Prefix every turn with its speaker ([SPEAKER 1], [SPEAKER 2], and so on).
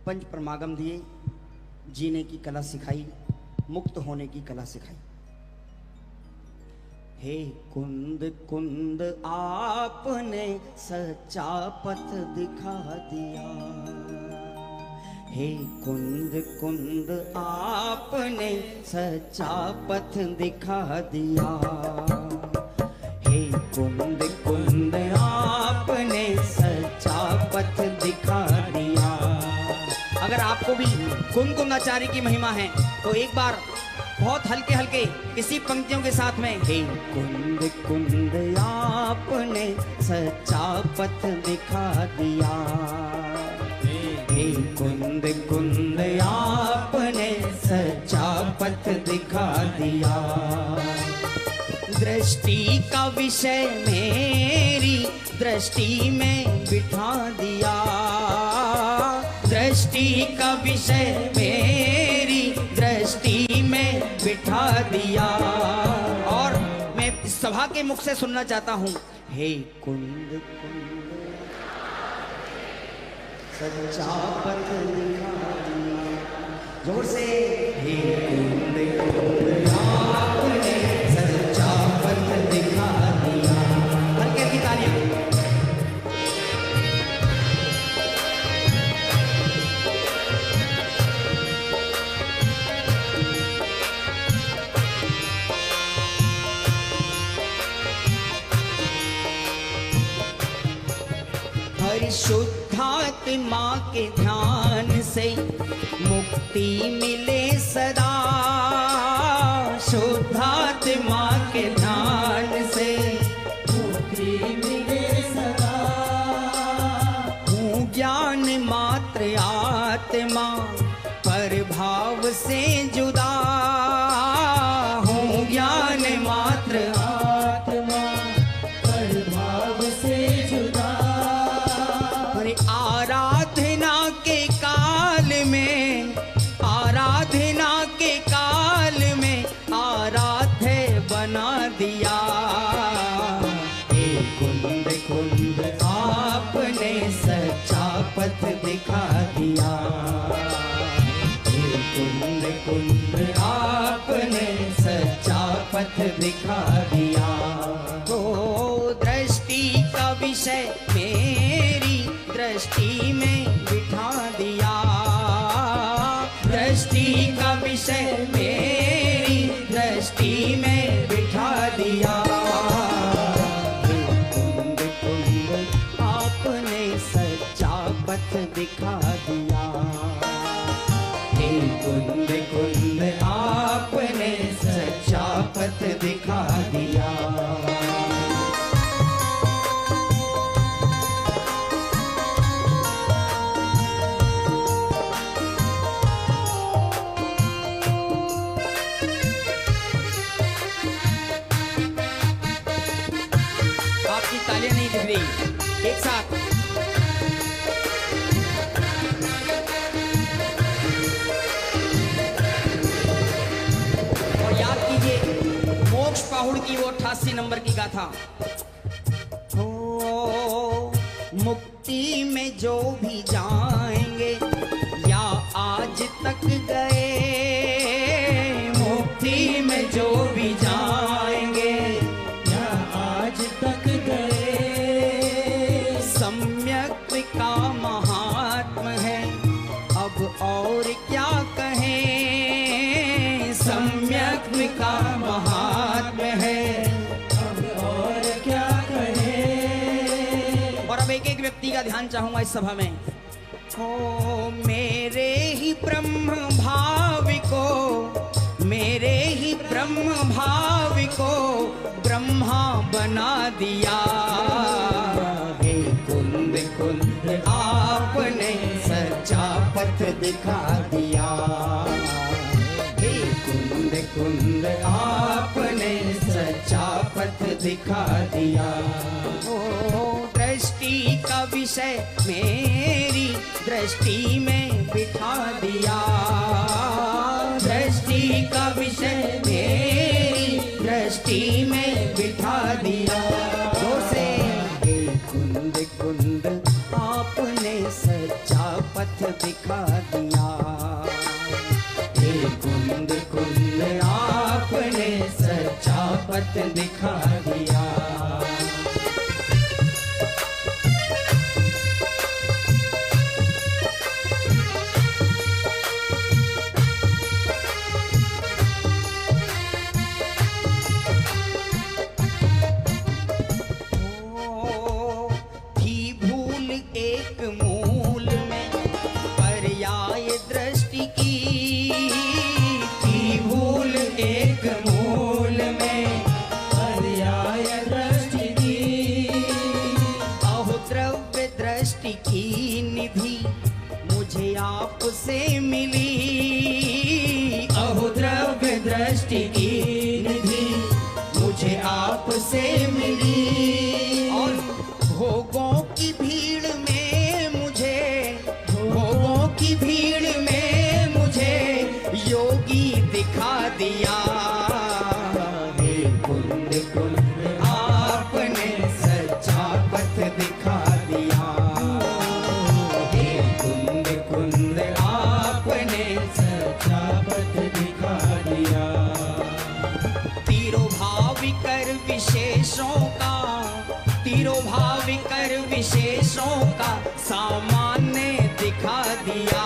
[SPEAKER 1] पंच परमागम दिए, जीने की कला सिखाई, मुक्त होने की कला सिखाई। हे कुंद कुंद आपने सच्चा पथ दिखा दिया, हे कुंद कुंद आपने सच्चा पथ दिखा दिया, हे कुंद कुंद आपने सच्चा पथ दिखा दिया। अगर आपको भी कुंद कुंदाचार्य की महिमा है तो एक बार बहुत हल्के हल्के इसी पंक्तियों के साथ में, हे कुंद कुंद आपने सच्चा पथ दिखा दिया, हे कुंद कुंद आपने सच्चा पथ दिखा दिया। दृष्टि का विषय मेरी दृष्टि में बिठा दिया, दृष्टि का विषय मेरी दृष्टि में बिठा दिया। और मैं इस सभा के मुख से सुनना चाहता हूं, हे कुंद कुंद सच्चा पथ दिखा दिया। जोर से, हे कुंद कुंद आपने सच्चा पथ दिखा दिया। हल्के की तालियां। शुद्धात्मा के ध्यान से मुक्ति मिले सदा, शुद्धात्मा के ध्यान से मुक्ति मिले सदा। हूँ ज्ञान मात्र आत्मा पर भाव से जुदा, हूँ ज्ञान मात्र आत्मा पर भाव से जुदा। आराधना के काल में, आराधना के काल में आराध्य बना दिया, हे कुंद कुंद आपने सच्चा पथ दिखा दिया, हे कुंद कुंद आपने सच्चा पथ दिखा दिया। ओ दृष्टि का विषय मेरी दृष्टि में बिठा दिया, दृष्टि का विषय मेरी दृष्टि में बिठा दिया। कुंद कुंद आपने सच्चा पथ दिखा दिया, हे कुंद कुंद आपने सच्चा पथ दिखा दिया। तालियां नहीं दिख रही, एक साथ। और याद कीजिए मोक्ष पाहुड़ की वो 88 नंबर की गाथा। ओ मुक्ति में जो भी जाएंगे या आज तक गए, मुक्ति में जो भी जाएंगे या आज तक गए, का महात्म है अब और क्या कहें, सम्यक का महात्म है अब और क्या कहें। और अब एक एक व्यक्ति का ध्यान चाहूंगा इस सभा में। ओ मेरे ही ब्रह्म भाव को, मेरे ही ब्रह्म भाव को ब्रह्मा बना दिया, कुंद कुंद आपने सच्चा पथ दिखा दिया, हे कुंद कुंद आपने सच्चा पथ दिखा दिया। ओ दृष्टि का विषय मेरी दृष्टि में बिठा दिया, दृष्टि का विषय मेरी दृष्टि में बिठा दिया। तो से कुंद कुंद आपने सच्चा सच्चा पथ दिखा दिया। हे कुंद कुंद आपने सच्चा पथ दिखा दिया। एक मूल में पर्याय दृष्टि की, थी भूल एक मूल में पर्याय दृष्टि की। अहो द्रव्य दृष्टि की निधि मुझे आपसे मिली। अहो द्रव्य दृष्टि की निधि मुझे आपसे मिली। और भोगों की भीड़ में मुझे, भोगों की भीड़ में मुझे योगी दिखा दिया। हे कुंद कुंद आपने सच्चा पथ दिखा दिया। हे कुंद कुंद आपने सच्चा पथ दिखा दिया। तीरों भाव कर विशेषों का, तीरों भाव कर विशेषों का सामान्य दिखा दिया।